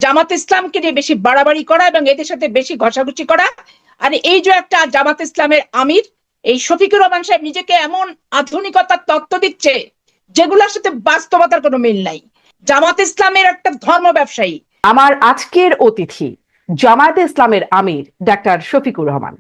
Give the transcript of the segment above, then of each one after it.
জামাত ইসলামকে নিয়ে বেশি বাড়াবাড়ি করা এবং এদের সাথে বেশি ঘষাঘষি করা। আর এই যে একটা জামাত ইসলামের আমির এই শফিকুর রহমান সাহেব নিজেকে এমন আধুনিকতার তত্ত্ব দিচ্ছে যেগুলোর সাথে বাস্তবতার কোনো মিল নাই। জামাত ইসলামের একটা ধর্ম ব্যবসায়ী। আমার আজকের অতিথি জামায়াতে ইসলামের আমির ডাক্তার শফিকুর রহমান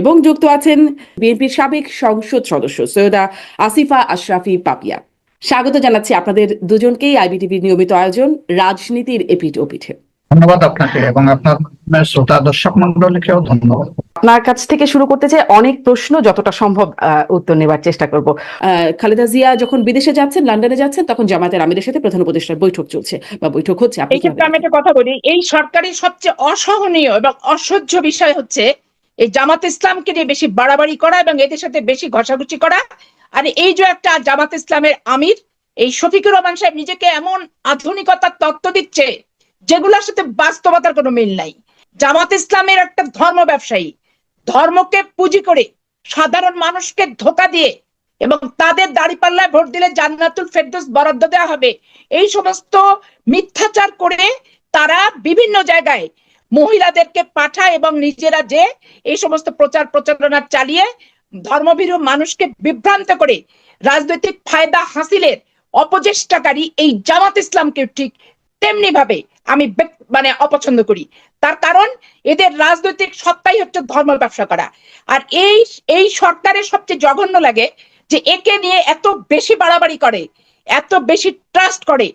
এবং যুক্ত আছেন বিএনপির সাবেক সংসদ সদস্য সৈয়দা আসিফা আশরাফি পাপিয়া। স্বাগত জানাচ্ছি আপনাদের দুজনকেই আইবিটিভির নিয়মিত আয়োজন রাজনীতির এপিঠ ওপিঠে। ধন্যবাদ আপনাকে এবং আপনার শ্রোতা দর্শক মন্ডলীকেও ধন্যবাদ। আপনার কাছ থেকে শুরু করতে চাই, অনেক প্রশ্ন, যতটা সম্ভব উত্তর নেবার চেষ্টা করব। খালেদা জিয়া যখন বিদেশে যাচ্ছেন, লন্ডনে যাচ্ছেন, তখন জামায়াতের আমিরের সাথে প্রধান উপদেষ্টার বৈঠক চলছে বা বৈঠক হচ্ছে। এই ক্ষেত্রে আমি একটা কথা বলি, এই সরকারের সবচেয়ে অসহনীয় এবং অসহ্য বিষয় হচ্ছে এই জামাত ইসলামকে নিয়ে বেশি বাড়াবাড়ি করা এবং এদের সাথে বেশি ঘষাঘষি করা। আর এই যে একটা জামাত ইসলামের আমির এই শফিকুর রহমান সাহেব নিজেকে এমন আধুনিকতার তত্ত্ব দিচ্ছে যেগুলোর সাথে বাস্তবতার কোনো মিল নাই। জামাত ইসলামের একটা ধর্ম ব্যবসায়ী, ধর্মকে পুঁজি করে সাধারণ মানুষকে ধোঁকা দিয়ে এবং তাদের দাঁড়িপাল্লায় ভোট দিলে জান্নাতুল ফেরদৌস বরাদ্দ দেওয়া হবে, এই সমস্ত মিথ্যাচার করে তারা বিভিন্ন জায়গায় মহিলাদেরকে পাঠায় এবং নিজেরা যে এই সমস্ত প্রচার প্রচারণা চালিয়ে ধর্মভীরু মানুষকে বিভ্রান্ত করে রাজনৈতিক ফায়দা হাসিলের অপচেষ্টাকারী এই জামাত ইসলামকে ঠিক তেমনি ভাবে আমি অপছন্দ করি। তার কারণ এদের রাজনৈতিক সত্তাই হচ্ছে ধর্ম ব্যবসা করা। আর এই সরকারের সবচেয়ে জঘন্য লাগে যে একে নিয়ে এত বেশি বাড়াবাড়ি করে, এত বেশি ট্রাস্ট করে,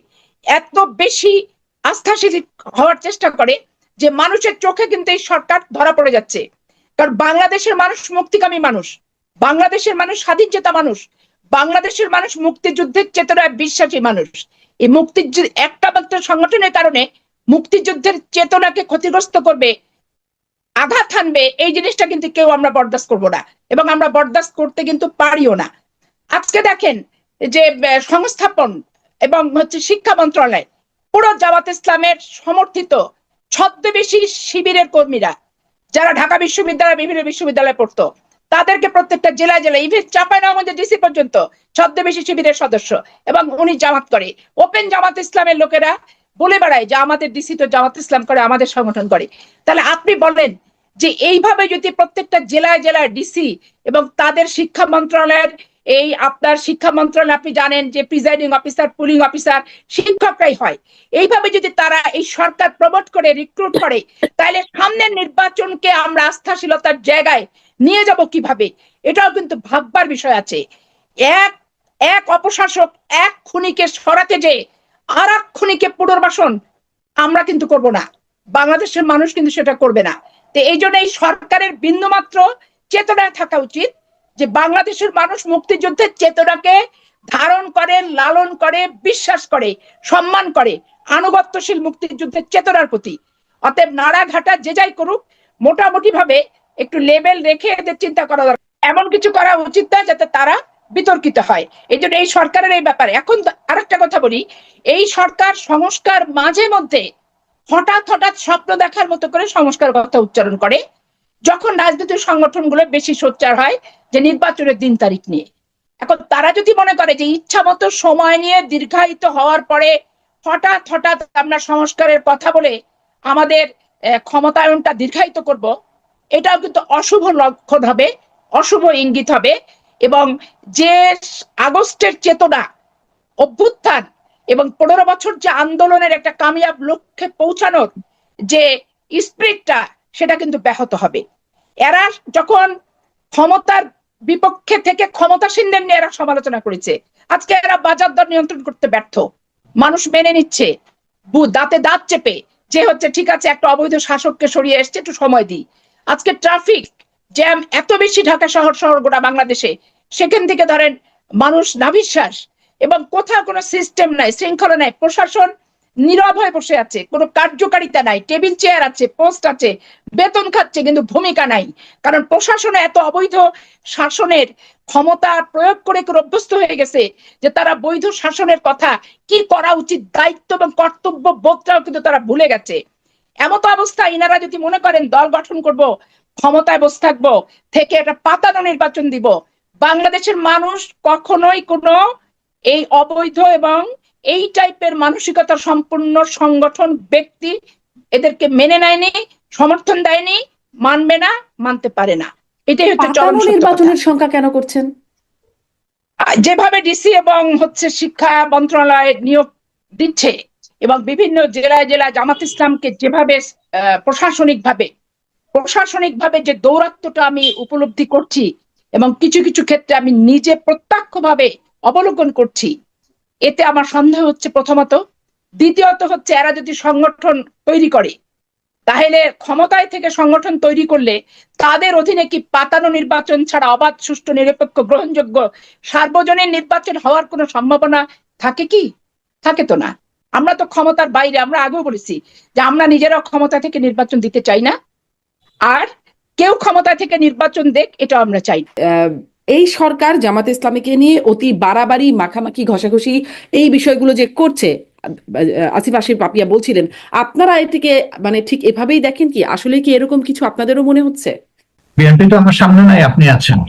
এত বেশি আস্থাশীল হওয়ার চেষ্টা করে যে মানুষের চোখে কিন্তু এই সরকার ধরা পড়ে যাচ্ছে। কারণ বাংলাদেশের মানুষ মুক্তিকামী মানুষ, বাংলাদেশের মানুষ স্বাধীন চেতা মানুষ, বাংলাদেশের মানুষ মুক্তিযুদ্ধের চেতনায় বিশ্বাসী মানুষ। এই মুক্তিযুদ্ধ একটা মাত্র সংগঠনের কারণে মুক্তিযুদ্ধের চেতনাকে ক্ষতিগ্রস্ত করবে, আঘাত হানবে, এই জিনিসটা কিন্তু কেউ আমরা বরদাস্ত করবো না এবং আমরা বরদাস্ত করতে কিন্তু পারিও না। আজকে দেখেন যে সংস্থাপন এবং শিক্ষা মন্ত্রণালয় পুরো জামাত ইসলামের সমর্থিত ছদ্মবেশী শিবিরের কর্মীরা যারা ঢাকা বিশ্ববিদ্যালয় বিভিন্ন বিশ্ববিদ্যালয়ে পড়তো তাদেরকে প্রত্যেকটা জেলায় জেলায় ইভেন চাঁপাইনবাবগঞ্জের ডিসি পর্যন্ত ছদ্মবেশী শিবিরের সদস্য এবং উনি জামাত করে। ওপেন জামাত ইসলামের লোকেরা বলে বেড়ায় যে আমাদের ডিসি তো জামাত ইসলাম করে, আমাদের সংগঠন করে। তাহলে আপনি বলেন যে এইভাবে যদি প্রত্যেকটা জেলায় জেলায় ডিসি এবং তাদের শিক্ষা মন্ত্রণালয়ের এই আপনার শিক্ষা মন্ত্রণালয় আপনি জানেন যে প্রিজাইডিং অফিসার, পুলিং অফিসার শিক্ষকরাই হয়, এইভাবে যদি তারা এই সরকার প্রমোট করে রিক্রুট করে তাহলে সামনের নির্বাচনকে আমরা আস্থাশীলতার জায়গায় নিয়ে যাব কিভাবে, এটাও কিন্তু ভাববার বিষয় আছে। এক অপশাসক এক খুনিকে সরাতে যে আর এক খুনিকে পুনর্বাসন আমরা কিন্তু করব না, বাংলাদেশের মানুষ কিন্তু সেটা করবে না। তো এই জন্য এই সরকারের বিন্দুমাত্র চেতনায় থাকা উচিত যে বাংলাদেশের মানুষ মুক্তিযুদ্ধের চেতনাকে ধারণ করে, লালন করে, বিশ্বাস করে, সম্মান করে, আনুগত্যশীল মুক্তিযুদ্ধের চেতনার প্রতি। অতএব নাড়াঘাটা যে যাই করুক মোটামুটি ভাবে একটু লেভেল রেখে এদের চিন্তা করা দরকার, এমন কিছু করা উচিত না যাতে তারা বিতর্কিত হয়। এই জন্য এই সরকারের এই ব্যাপারে এখন আরেকটা কথা বলি, এই সরকার সংস্কার মাঝে মধ্যে হঠাৎ হঠাৎ স্বপ্ন দেখার মতো করে সংস্কার কথা উচ্চারণ করে যখন রাজনৈতিক সংগঠনগুলো বেশি সোচ্চার হয় যে নির্বাচনের দিন তারিখ নিয়ে। এখন তারা যদি মনে করে যে ইচ্ছা মতো সময় নিয়ে দীর্ঘায়িত হওয়ার পরে হঠাৎ হঠাৎ আমরা সংস্কারের কথা বলে আমাদের ক্ষমতায়নটা দীর্ঘায়িত করব, এটাও কিন্তু অশুভ লক্ষণ হবে, অশুভ ইঙ্গিত হবে। এবং যে আগস্টের চেতনা, অভ্যুত্থান এবং 15 বছর যে আন্দোলনের একটা কামিয়াব লক্ষ্যে পৌঁছানোর যে স্পিরিটটা সেটা কিন্তু ব্যাহত হবে। এরা যখন ক্ষমতার বিপক্ষে থেকে ক্ষমতাসীনদের নিয়ে এরা সমালোচনা করেছে, আজকে এরা বাজার দর নিয়ন্ত্রণ করতে ব্যর্থ, মানুষ মেনে নিচ্ছে দাঁতে দাঁত চেপে যে হচ্ছে ঠিক আছে একটা অবৈধ শাসককে সরিয়ে এসছে, একটু সময় দিই। আজকে ট্রাফিক জ্যাম এত বেশি ঢাকা শহর গোটা বাংলাদেশে, সেখান থেকে ধরেন মানুষ নাভিশ্বাস এবং কোথাও কোনো সিস্টেম নাই, শৃঙ্খলা নাই, প্রশাসন নীরব হয়ে বসে আছে, কোনো কার্যকারিতা নাই, টেবিল চেয়ার আছে, পোস্ট আছে, বেতন খাচ্ছে কিন্তু ভূমিকা নাই। কারণ প্রশাসনে এত অবৈধ শাসনের ক্ষমতা প্রয়োগ করে অভ্যস্ত হয়ে গেছে যে তারা বৈধ শাসনের কথা, কি করা উচিত, দায়িত্ব এবং কর্তব্য বোধটাও কিন্তু তারা ভুলে গেছে। এমত অবস্থায় ইনারা যদি মনে করেন দল গঠন করব, ক্ষমতায় বসে থাকবো, থেকে একটা পাতানো নির্বাচন দিব, বাংলাদেশের মানুষ কখনোই কোনো এই অবৈধ এবং এই টাইপের মানসিকতা সম্পূর্ণ সংগঠন ব্যক্তি এদেরকে মেনে নেয়নি, সমর্থন দেয়নি, মানবে না, মানতে পারে না। এটাই হচ্ছে চরম পাতানো সত্য কথা। নির্বাচনের সংখ্যা কেন করছেন? যেভাবে ডিসি এবং শিক্ষা মন্ত্রণালয় নিয়োগ দিচ্ছে এবং বিভিন্ন জেলায় জেলায় জামাত ইসলামকে যেভাবে প্রশাসনিকভাবে যে দৌরাত্ম্যটা আমি উপলব্ধি করছি এবং কিছু কিছু ক্ষেত্রে আমি নিজে প্রত্যক্ষভাবে অবলোকন করছি, এতে আমার সন্দেহ হচ্ছে প্রথমত। দ্বিতীয়ত হচ্ছে এরা যদি সংগঠন তৈরি করে, তাহলে ক্ষমতায় থেকে সংগঠন তৈরি করলে তাদের অধীনে কি পাতানো নির্বাচন ছাড়া অবাধ, সুষ্ঠু, নিরপেক্ষ, গ্রহণযোগ্য সার্বজনীন নির্বাচন হওয়ার কোনো সম্ভাবনা থাকে কি? থাকে তো না। আমরা তো ক্ষমতার বাইরে, আমরা আগেও বলেছি যে আমরা নিজেরাও ক্ষমতা থেকে নির্বাচন দিতে চাই না, আর কেউ ক্ষমতা থেকে নির্বাচন দেখ, এটা আমরা চাই। এই সরকার জামাত ইসলামীকে নিয়ে অতি বাড়াবাড়ি, মাখামাখি, ঘষাঘষি এই বিষয়গুলো যে করছে, আসিফ পাপিয়া বলছিলেন, আপনারা এটিকে মানে ঠিক এভাবেই দেখেন কি? আসলে কি এরকম কিছু আপনাদেরও মনে হচ্ছে? বিএনপি তো আমার সামনে নাই, আপনি আছেন।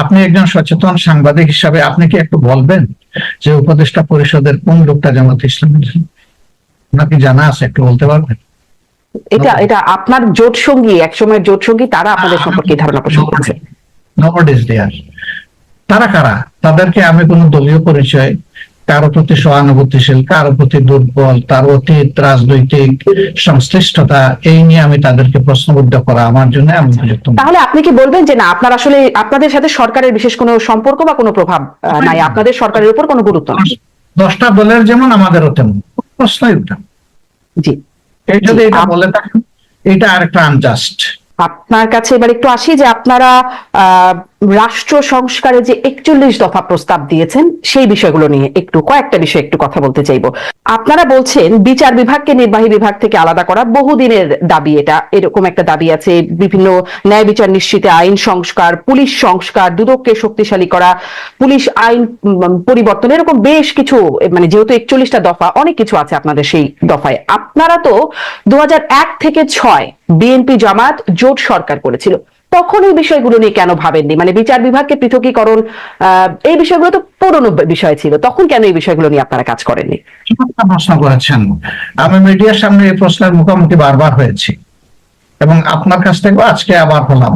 আপনি একজন সচেতন সাংবাদিক হিসাবে আপনি কি একটু বলবেন যে উপদেষ্টা পরিষদের কোন লোকটা জামাত ইসলামের? আপনার কি জানা আছে? একটু বলতে পারবেন? এটা আপনার জোট সঙ্গী, একসময়ের জোট সঙ্গী, তারা আপনাদের সম্পর্কে ধারণা পোষণ করছে। Nobody is there. তারা কারা? তাদেরকে আমি কোন দলীয় পরিচয়, কারো প্রতি সহানুভূতিশীল, কারো প্রতি দুর্বল, তার অতীত রাজনৈতিক সংশ্লিষ্টতা, এই নিয়ে আমি তাদেরকে প্রশ্নবদ্ধ করা আমার জন্য আমি উপযুক্ত নই। তাহলে আপনি কি বলবেন যে না, আপনার আসলে আপনাদের সাথে সরকারের বিশেষ কোনো সম্পর্ক বা কোনো প্রভাব নাই, আপনাদের সরকারের উপর কোনো গুরুত্ব নেই? 10টা দলের যেমন আমাদেরও তেমন, প্রশ্নই ওঠে। জি, এই যদি এটা বলে থাকেন, এটা আরেকটা আনজাস্ট। আপনার কাছে এবার একটু আসি যে আপনারা রাষ্ট্র সংস্কারে যে 41 দফা প্রস্তাব দিয়েছেন, সেই বিষয়গুলো নিয়ে একটু কয়েকটা বিষয় একটু কথা বলতে চাইবো। আপনারা বলছেন বিচার বিভাগকে নির্বাহী বিভাগ থেকে আলাদা করা বহুদিনের দাবি, এটা এরকম একটা দাবি আছে। বিভিন্ন ন্যায় বিচার নিশ্চিতে আইন সংস্কার, পুলিশ সংস্কার, দুদককে শক্তিশালী করা, পুলিশ আইন পরিবর্তন, এরকম বেশ কিছু, মানে যেহেতু 41টা দফা, অনেক কিছু আছে আপনাদের সেই দফায়। আপনারা তো 2001 থেকে 6 বিএনপি জামাত জোট সরকার করেছিল, তখন এই বিষয়গুলো নিয়ে কেন ভাবেননি? মানে বিচার বিভাগকে পৃথকীকরণ, এই বিষয়গুলো তো পুরনো বিষয় ছিল, তখন কেন এই বিষয়গুলো নিয়ে আপনারা কাজ করেননি? প্রশ্ন করেছেন, আমি মিডিয়ার সামনে এই প্রশ্নের মুখোমুখি বারবার হয়েছি এবং আপনার কাছ থেকে আজকে আবার হলাম।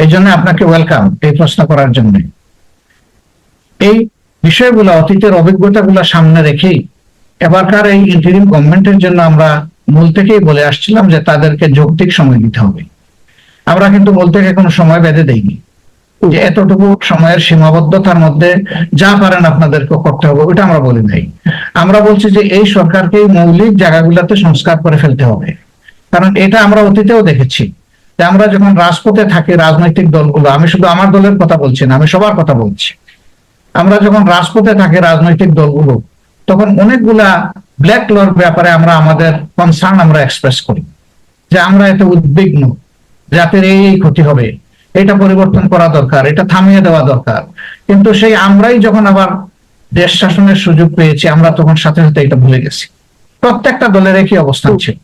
এই জন্য আপনাকে ওয়েলকাম এই প্রশ্ন করার জন্য। এই বিষয়গুলো, অতীতের অভিজ্ঞতাগুলো সামনে রেখেই এবারকার এই ইন্টারিম গভর্নমেন্টের জন্য আমরা মূল থেকেই বলে আসছিলাম যে তাদেরকে যৌক্তিক সময় দিতে হবে। আমরা কিন্তু মূল থেকে কোনো সময় বেঁধে দেইনি যে এতটুকু সময়ের সীমাবদ্ধতার মধ্যে যা পারেন আপনাদেরকে করতে হবে, ওটা আমরা বলি নাই। আমরা বলছি যে এই সরকারকে মৌলিক জায়গাগুলোতে সংস্কার করে ফেলতে হবে। কারণ এটা আমরা অতীতেও দেখেছি যে আমরা যখন রাজপথে থাকি, রাজনৈতিক দলগুলো, আমি শুধু আমার দলের কথা বলছি না, আমি সবার কথা বলছি, আমরা যখন রাজপথে থাকি রাজনৈতিক দলগুলো, তখন অনেকগুলা ব্ল্যাক লর ব্যাপারে আমরা আমাদের কনসার্ন আমরা এক্সপ্রেস করি যে আমরা এতে উদ্বিগ্ন, জাতির এই ক্ষতি হবে, এটা পরিবর্তন করা দরকার, এটা থামিয়ে দেওয়া দরকার। কিন্তু সেই আমরাই যখন আবার দেশ শাসনের সুযোগ পেয়েছি, আমরা তখন সাথে সাথে এটা ভুলে গেছি। প্রত্যেকটা দলের একই অবস্থান ছিল,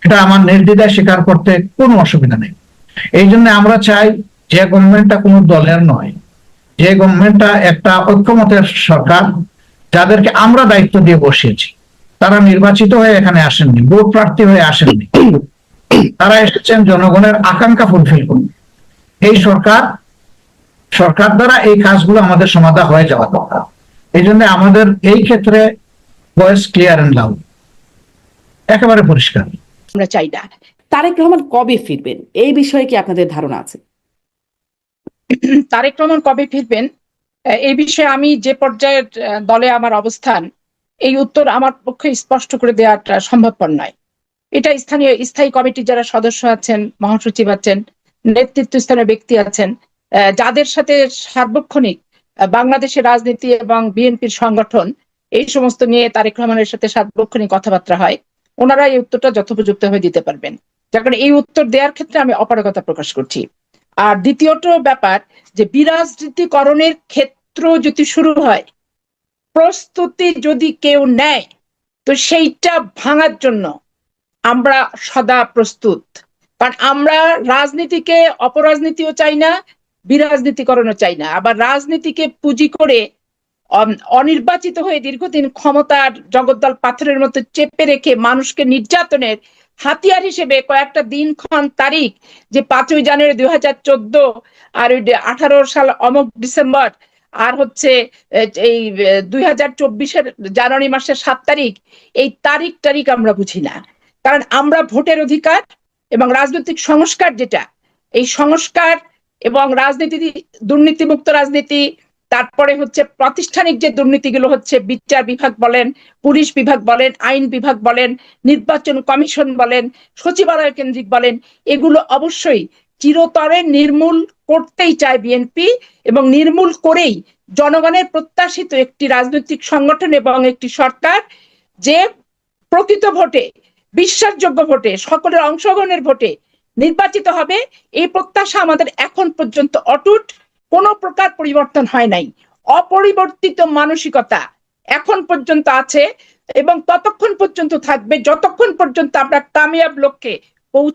এটা আমার নির্দ্বিধায় স্বীকার করতে কোনো অসুবিধা নেই। এই জন্য আমরা চাই যে গভর্নমেন্টটা কোনো দলের নয়, যে গভর্নমেন্টটা একটা ঐক্যমতের সরকার, যাদেরকে আমরা দায়িত্ব দিয়ে বসিয়েছি। তারা নির্বাচিত হয়ে এখানে আসেননি, ভোট প্রার্থী হয়ে আসেননি, তারা এসেছেন জনগণের আকাঙ্ক্ষা ফুলফিল করুন। এই সরকার দ্বারা এই কাজগুলো আমাদের সমাধান হয়ে যাওয়া দরকার। এই জন্য আমাদের এই ক্ষেত্রে ভয়েস ক্লিয়ার এন্ড লাউড, একেবারে পরিষ্কার। আমরা চাই না। তারেক রহমান কবে ফিরবেন, এই বিষয়ে কি আপনাদের ধারণা আছে? তারেক রহমান কবে ফিরবেন এই বিষয়ে আমি যে পর্যায়ের দলে আমার অবস্থান, এই উত্তর আমার পক্ষে স্পষ্ট করে দেওয়াটা সম্ভবপর নয়। এটা স্থায়ী কমিটির যারা সদস্য আছেন, মহাসচিব আছেন, নেতৃত্বস্থানীয় ব্যক্তি আছেন, যাদের সাথে সার্বক্ষণিক বাংলাদেশের রাজনীতি এবং বিএনপির সংগঠন এই সমস্ত নিয়ে তারেক রহমানের সাথে সার্বক্ষণিক কথাবার্তা হয়, ওনারা এই উত্তরটা যথোপযুক্ত হয়ে দিতে পারবেন। যার কারণে এই উত্তর দেওয়ার ক্ষেত্রে আমি অপারগতা প্রকাশ করছি। আর দ্বিতীয়ত ব্যাপার যে বিরাজনীতিকরণের ক্ষেত্র যদি শুরু হয়, প্রস্তুতি যদি কেউ নেয়, তো সেইটা ভাঙার জন্য আমরা সদা প্রস্তুত। কারণ আমরা রাজনীতিকে অপরাজনীতিও চাই না, বিরাজনীতিকরণও চাই না। আবার রাজনীতিকে পুঁজি করে অনির্বাচিত হয়ে দীর্ঘদিন ক্ষমতার জগদ্দল পাথরের মতো চেপে রেখে মানুষকে নির্যাতনের হাতিয়ার হিসেবে কয়েকটা দিনক্ষণ তারিখ, যে 5ই জানুয়ারি 2014, আর ওই 18 সাল অমুক ডিসেম্বর, আর হচ্ছে এই 2024-এর জানুয়ারি মাসের 7 তারিখ, এই তারিখ আমরা বুঝি না। কারণ আমরা ভোটের অধিকার এবং রাজনৈতিক সংস্কার, যেটা এই সংস্কার এবং রাজনীতি, দুর্নীতিমুক্ত রাজনীতি, তারপরে হচ্ছে প্রাতিষ্ঠানিক যে দুর্নীতিগুলো হচ্ছে, বিচার বিভাগ বলেন, পুলিশ বিভাগ বলেন, আইন বিভাগ বলেন, নির্বাচন কমিশন বলেন, সচিবালয় কেন্দ্রিক বলেন, এগুলো অবশ্যই চিরতরে নির্মূল করতেই চায় বিএনপি, এবং নির্মূল করেই জনগণের প্রত্যাশিত একটি রাজনৈতিক সংগঠন এবং একটি সরকার, যে প্রকৃত ভোটে, বিশ্বাসযোগ্য ভোটে, সকলের অংশগ্রহণের ভোটে নির্বাচিত হবে, এই প্রত্যাশা আমাদের এখন পর্যন্ত অটুট, কোনো প্রকার পরিবর্তন হয় নাই। অপরিবর্তিত মানসিকতা এখন পর্যন্ত আছে এবং ততক্ষণ পর্যন্ত থাকবে যতক্ষণ পর্যন্ত আমরা কামিয়াব লক্ষ্যে পৌঁছ